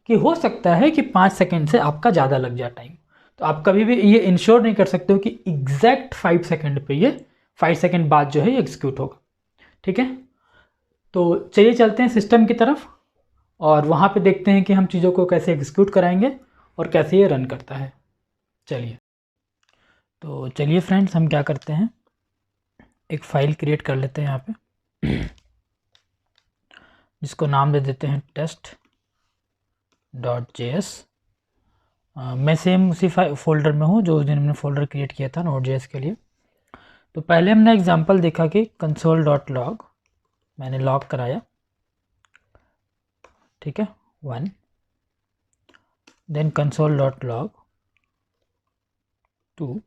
कि हो सकता है कि 5 सेकंड से आपका ज़्यादा लग जाए टाइम, तो आप कभी भी ये इंश्योर नहीं कर सकते हो कि एग्जैक्ट 5 सेकंड पे ये 5 सेकंड बाद जो है ये एग्जीक्यूट होगा, ठीक है। तो चलिए चलते हैं सिस्टम की तरफ, और वहाँ पे देखते हैं कि हम चीज़ों को कैसे एग्जीक्यूट कराएंगे और कैसे ये रन करता है। चलिए, तो चलिए फ्रेंड्स, हम क्या करते हैं, एक फ़ाइल क्रिएट कर लेते हैं यहाँ पे, जिसको नाम दे देते हैं test.js। मैं सेम उसी फोल्डर में हूँ जो उस दिन हमने फोल्डर क्रिएट किया था Node.js के लिए। तो पहले हमने एग्जांपल देखा कि console.log, मैंने लॉग कराया, ठीक है, 1, देन console.log 2,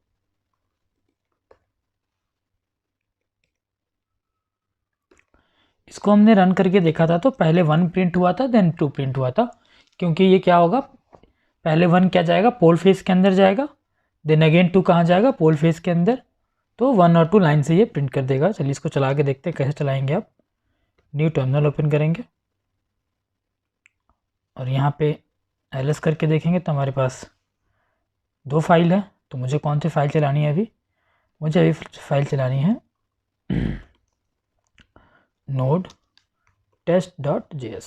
इसको हमने रन करके देखा था, तो पहले 1 प्रिंट हुआ था, देन 2 प्रिंट हुआ था, क्योंकि ये क्या होगा, पहले 1 क्या जाएगा, पोल फेस के अंदर जाएगा, देन अगेन 2 कहाँ जाएगा, पोल फेस के अंदर, तो 1 और 2 लाइन से ये प्रिंट कर देगा। चलिए इसको चला के देखते हैं कैसे चलाएंगे। आप न्यू टर्मिनल ओपन करेंगे और यहाँ पे ls करके देखेंगे तो हमारे पास 2 फाइल है। तो मुझे कौन सी फाइल चलानी है अभी, मुझे अभी फाइल चलानी है node test.js।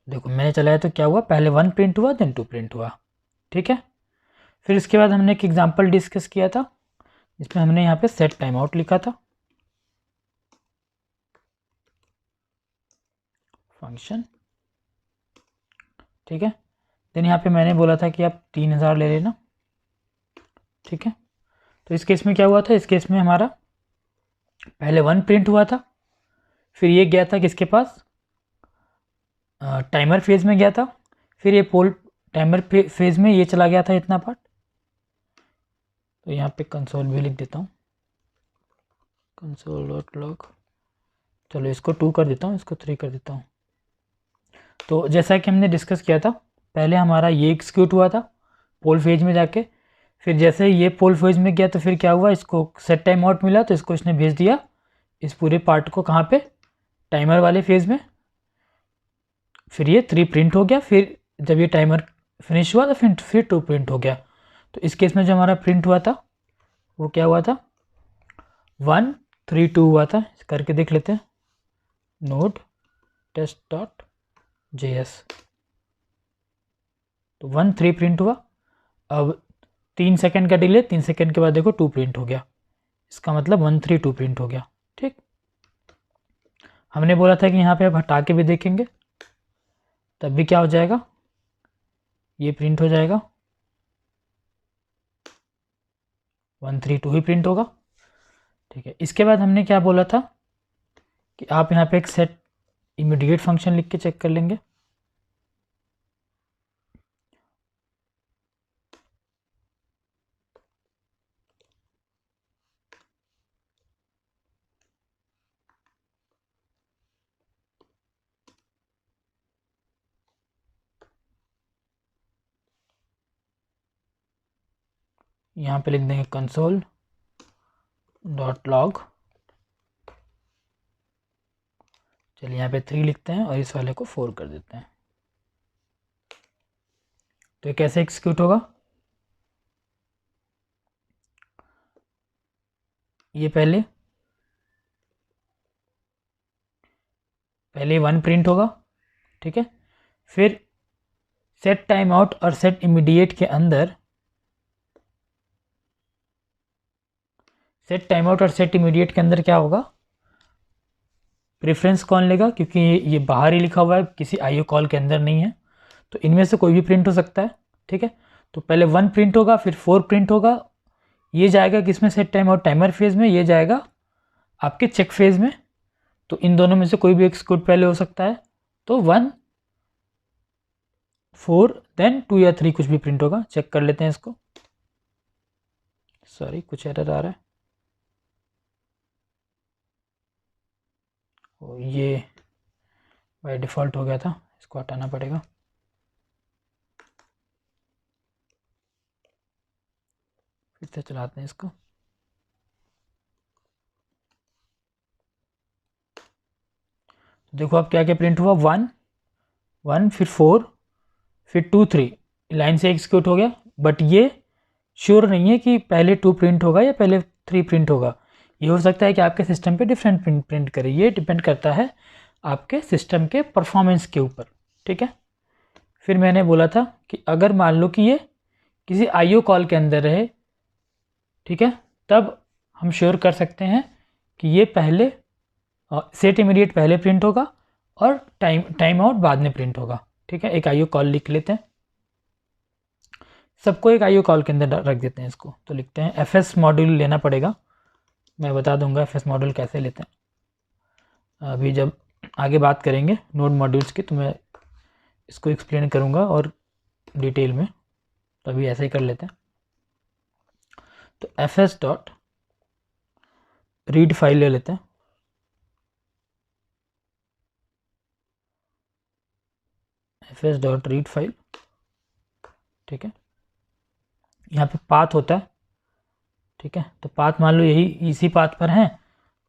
देखो मैंने चलाया तो क्या हुआ, पहले 1 प्रिंट हुआ, देन 2 प्रिंट हुआ, ठीक है। फिर इसके बाद हमने एक एग्जांपल डिस्कस किया था जिसमें हमने यहाँ पे सेट टाइम आउट लिखा था, फंक्शन, ठीक है। देन यहाँ पे मैंने बोला था कि आप 3000 ले लेना, ठीक है। तो इस केस में क्या हुआ था, इस केस में हमारा पहले 1 प्रिंट हुआ था, फिर ये गया था किसके पास, टाइमर फेज में गया था, फिर ये पोल टाइमर फेज में ये चला गया था इतना पार्ट। तो यहाँ पे कंसोल भी लिख देता हूँ, console.log, चलो इसको 2 कर देता हूँ, इसको 3 कर देता हूँ। तो जैसा कि हमने डिस्कस किया था, पहले हमारा ये एग्जीक्यूट हुआ था पोल फेज में जाके, फिर जैसे ये पोल फेज में गया तो फिर क्या हुआ, इसको सेट टाइम आउट मिला तो इसको इसने भेज दिया इस पूरे पार्ट को कहाँ पे, टाइमर वाले फेज में। फिर ये 3 प्रिंट हो गया, फिर जब ये टाइमर फिनिश हुआ तो फिर 2 प्रिंट हो गया। तो इस केस में जो हमारा प्रिंट हुआ था वो क्या हुआ था, 1 3 2 हुआ था। करके देख लेते हैं, नोड test.js, तो 1 3 प्रिंट हुआ। अब 3 सेकंड का डिले, 3 सेकंड के बाद देखो 2 प्रिंट हो गया, इसका मतलब 1 3 2 प्रिंट हो गया, ठीक। हमने बोला था कि यहाँ पे अब हटा के भी देखेंगे तब भी क्या हो जाएगा, ये प्रिंट हो जाएगा, 1 3 2 ही प्रिंट होगा, ठीक है। इसके बाद हमने क्या बोला था कि आप यहाँ पे एक सेट इमीडिएट फंक्शन लिख के चेक कर लेंगे। यहाँ पे लिख देंगे console.log, चलिए यहाँ पे 3 लिखते हैं और इस वाले को 4 कर देते हैं। तो ये कैसे एग्जीक्यूट होगा, ये पहले 1 प्रिंट होगा, ठीक है। फिर सेट टाइम आउट और सेट इमीडिएट के अंदर, सेट टाइम आउट और सेट इमीडिएट के अंदर क्या होगा, प्रेफरेंस कौन लेगा, क्योंकि ये बाहर ही लिखा हुआ है, किसी आईओ कॉल के अंदर नहीं है, तो इनमें से कोई भी प्रिंट हो सकता है, ठीक है। तो पहले 1 प्रिंट होगा, फिर 4 प्रिंट होगा, ये जाएगा किसमें, set time out timer phase में, ये जाएगा आपके चेक फेज में। तो इन दोनों में से कोई भी एक्सिक्यूट पहले हो सकता है, तो 1 4 देन 2 या 3 कुछ भी प्रिंट होगा। चेक कर लेते हैं इसको, सॉरी कुछ एरर आ रहा है, ये बाय डिफ़ॉल्ट हो गया था, इसको हटाना पड़ेगा। फिर से चलाते हैं इसको, देखो अब क्या क्या प्रिंट हुआ, 1 1 फिर 4 फिर 2 3 लाइन से एग्जीक्यूट हो गया। बट ये श्योर नहीं है कि पहले 2 प्रिंट होगा या पहले 3 प्रिंट होगा, ये हो सकता है कि आपके सिस्टम पे डिफरेंट प्रिंट करे, ये डिपेंड करता है आपके सिस्टम के परफॉर्मेंस के ऊपर, ठीक है। फिर मैंने बोला था कि अगर मान लो कि ये किसी आईओ कॉल के अंदर रहे, ठीक है, तब हम श्योर कर सकते हैं कि ये पहले सेट इमीडिएट पहले प्रिंट होगा और टाइम आउट बाद में प्रिंट होगा, ठीक है। एक आईओ कॉल लिख लेते हैं, सबको एक आईओ कॉल के अंदर रख देते हैं इसको। तो लिखते हैं एफएस मॉड्यूल लेना पड़ेगा, मैं बता दूंगा एफएस मॉड्यूल कैसे लेते हैं, अभी जब आगे बात करेंगे नोड मॉड्यूल्स की तो मैं इसको एक्सप्लेन करूंगा और डिटेल में, तो अभी ऐसे ही कर लेते हैं। तो एफएस डॉट रीड फाइल ले लेते हैं, एफएस डॉट रीड फाइल, ठीक है। यहाँ पे पाथ होता है, ठीक है, तो पाथ मान लो यही इसी पाथ पर हैं,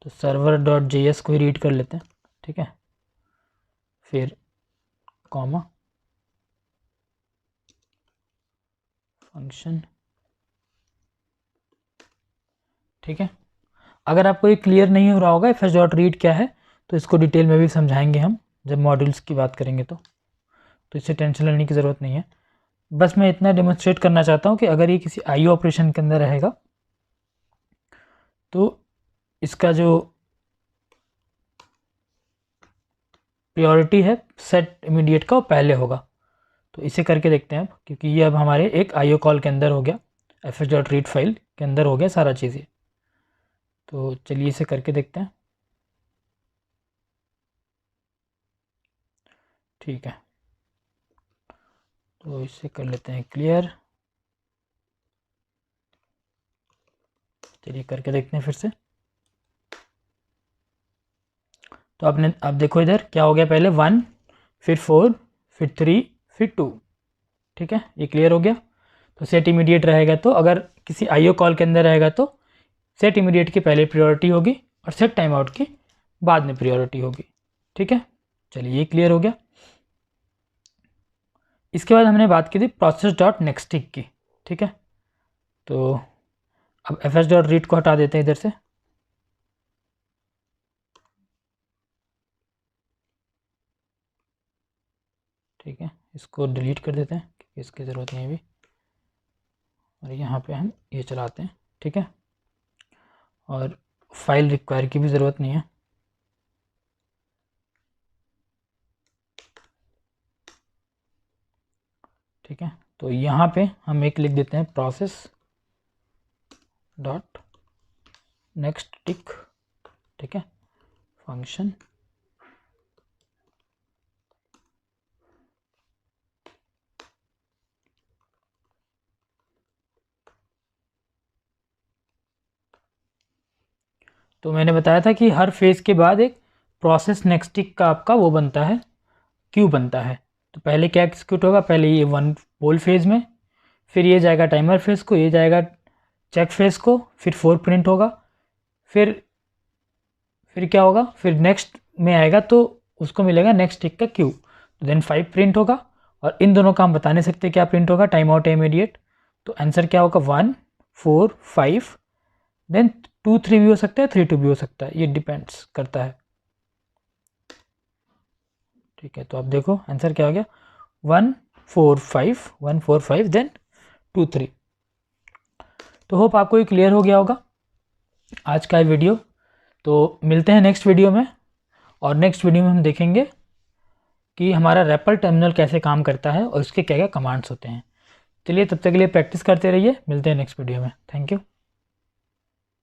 तो सर्वर डॉट जेएस को ही रीड कर लेते हैं, ठीक है। फिर कॉमा फंक्शन, ठीक है। अगर आपको ये क्लियर नहीं हो रहा होगा एफएस डॉट रीड क्या है, तो इसको डिटेल में भी समझाएंगे हम जब मॉड्यूल्स की बात करेंगे, तो इससे टेंशन लेने की ज़रूरत नहीं है। बस मैं इतना डेमोन्स्ट्रेट करना चाहता हूँ कि अगर ये किसी आईओ ऑपरेशन के अंदर रहेगा तो इसका जो प्रायोरिटी है सेट इमीडिएट का वो पहले होगा। तो इसे करके देखते हैं अब, क्योंकि ये अब हमारे एक IO कॉल के अंदर हो गया, fh.read फाइल के अंदर हो गया सारा चीज़ें। तो चलिए इसे करके देखते हैं। ठीक है, तो इसे कर लेते हैं क्लियर। चलिए करके देखते हैं फिर से। तो आपने अब देखो इधर क्या हो गया, पहले 1 फिर 4 फिर 3 फिर 2। ठीक है, ये क्लियर हो गया। तो सेट इमीडिएट रहेगा, तो अगर किसी IO कॉल के अंदर रहेगा तो सेट इमीडिएट की पहले प्रायोरिटी होगी और सेट टाइम आउट की बाद में प्रायोरिटी होगी। ठीक है, चलिए ये क्लियर हो गया। इसके बाद हमने बात की थी प्रोसेस डॉट नेक्स्ट टिक की। ठीक है, तो अब fh.read को हटा देते हैं इधर से। ठीक है, इसको डिलीट कर देते हैं क्योंकि इसकी ज़रूरत नहीं है अभी, और यहाँ पे हम ये चलाते हैं। ठीक है, और फाइल रिक्वायर की भी ज़रूरत नहीं है। ठीक है, तो यहाँ पे हम एक लिख देते हैं प्रोसेस डॉट नेक्स्ट टिक। ठीक है, फंक्शन तो मैंने बताया था कि हर फेज़ के बाद एक प्रोसेस नेक्स्ट टिक का आपका वो बनता है, क्यू बनता है। तो पहले क्या एग्जीक्यूट होगा, पहले ये 1 पोल फेज़ में, फिर ये जाएगा टाइमर फेज़ को, ये जाएगा चेक फेज़ को, फिर 4 प्रिंट होगा, फिर क्या होगा, फिर नेक्स्ट में आएगा तो उसको मिलेगा नेक्स्ट टिक का क्यू, तो देन 5 प्रिंट होगा। और इन दोनों का हम बता नहीं सकते क्या प्रिंट होगा, टाइम आउट इमीडिएट। तो आंसर क्या होगा 1 4 5, देन 2 3 भी हो सकता है, 3 2 भी हो सकता है, ये डिपेंड्स करता है। ठीक है, तो अब देखो आंसर क्या हो गया 1 4 5 1 4 5 देन 2 3। तो होप आपको ये क्लियर हो गया होगा आज का वीडियो। तो मिलते हैं नेक्स्ट वीडियो में, और नेक्स्ट वीडियो में हम देखेंगे कि हमारा रेपल टर्मिनल कैसे काम करता है और उसके क्या क्या कमांड्स होते हैं। चलिए तब तक के लिए प्रैक्टिस करते रहिए, मिलते हैं नेक्स्ट वीडियो में। Thank you.